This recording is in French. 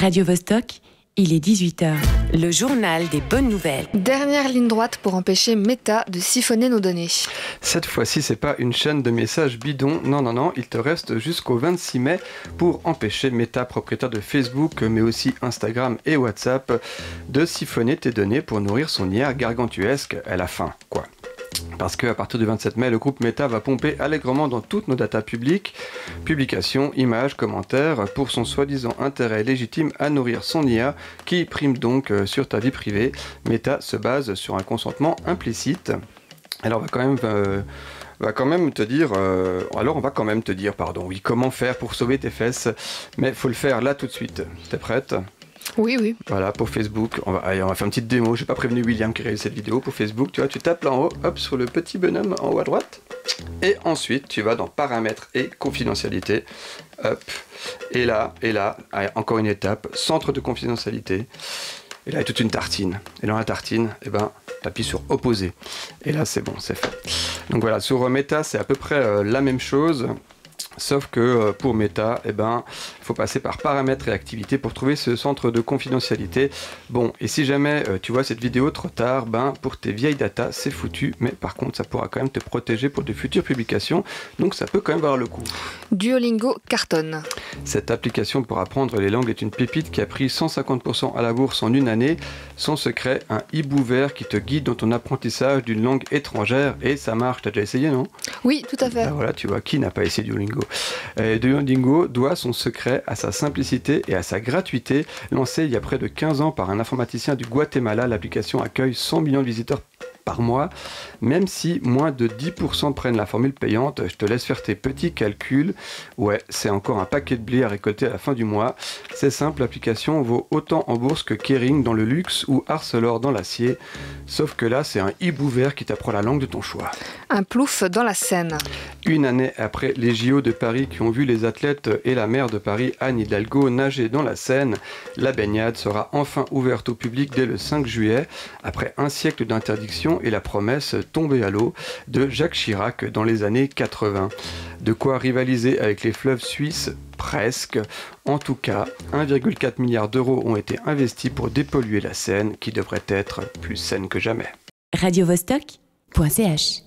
Radio Vostok, il est 18h. Le journal des bonnes nouvelles. Dernière ligne droite pour empêcher Meta de siphonner nos données. Cette fois-ci, c'est pas une chaîne de messages bidons. Non, il te reste jusqu'au 26 mai pour empêcher Meta, propriétaire de Facebook, mais aussi Instagram et WhatsApp, de siphonner tes données pour nourrir son IA gargantuesque. Elle a faim, quoi. Parce qu'à partir du 27 mai, le groupe Meta va pomper allègrement dans toutes nos datas publiques, publications, images, commentaires, pour son soi-disant intérêt légitime à nourrir son IA, qui prime donc sur ta vie privée. Meta se base sur un consentement implicite. Alors on va quand même te dire, comment faire pour sauver tes fesses, mais il faut le faire là tout de suite. T'es prête ? Oui. Voilà, pour Facebook, on va faire une petite démo. J'ai pas prévenu William qui réalise cette vidéo. Pour Facebook, tu vois, tu tapes là en haut, hop, sur le petit bonhomme en haut à droite. Et ensuite, tu vas dans Paramètres et Confidentialité. Hop. Et là, encore une étape, Centre de confidentialité. Et là, il y a toute une tartine. Et dans la tartine, t'appuies sur Opposer. Et là, c'est bon, c'est fait. Donc voilà, sur Meta, c'est à peu près la même chose. Sauf que pour Meta, il faut passer par paramètres et activités pour trouver ce centre de confidentialité. Bon, et si jamais tu vois cette vidéo trop tard, pour tes vieilles datas, c'est foutu. Mais par contre, ça pourra quand même te protéger pour de futures publications. Donc ça peut quand même valoir le coup. Duolingo cartonne. Cette application pour apprendre les langues est une pépite qui a pris 150% à la bourse en une année. Son secret, un hibou vert qui te guide dans ton apprentissage d'une langue étrangère. Et ça marche, t'as déjà essayé, non ? Oui, tout à fait. Voilà, tu vois, qui n'a pas essayé Duolingo ? Duolingo doit son secret à sa simplicité et à sa gratuité. Lancée il y a près de 15 ans par un informaticien du Guatemala, l'application accueille 100 millions de visiteurs par mois. Même si moins de 10% prennent la formule payante, je te laisse faire tes petits calculs. Ouais, c'est encore un paquet de blé à récolter à la fin du mois. C'est simple, l'application vaut autant en bourse que Kering dans le luxe ou Arcelor dans l'acier. Sauf que là, c'est un hibou vert qui t'apprend la langue de ton choix. Un plouf dans la Seine. Une année après les JO de Paris qui ont vu les athlètes et la maire de Paris, Anne Hidalgo, nager dans la Seine, la baignade sera enfin ouverte au public dès le 5 juillet, après un siècle d'interdiction et la promesse tombée à l'eau de Jacques Chirac dans les années 80. De quoi rivaliser avec les fleuves suisses ? Presque. En tout cas, 1,4 milliard d'euros ont été investis pour dépolluer la Seine, qui devrait être plus saine que jamais. radiovostok.ch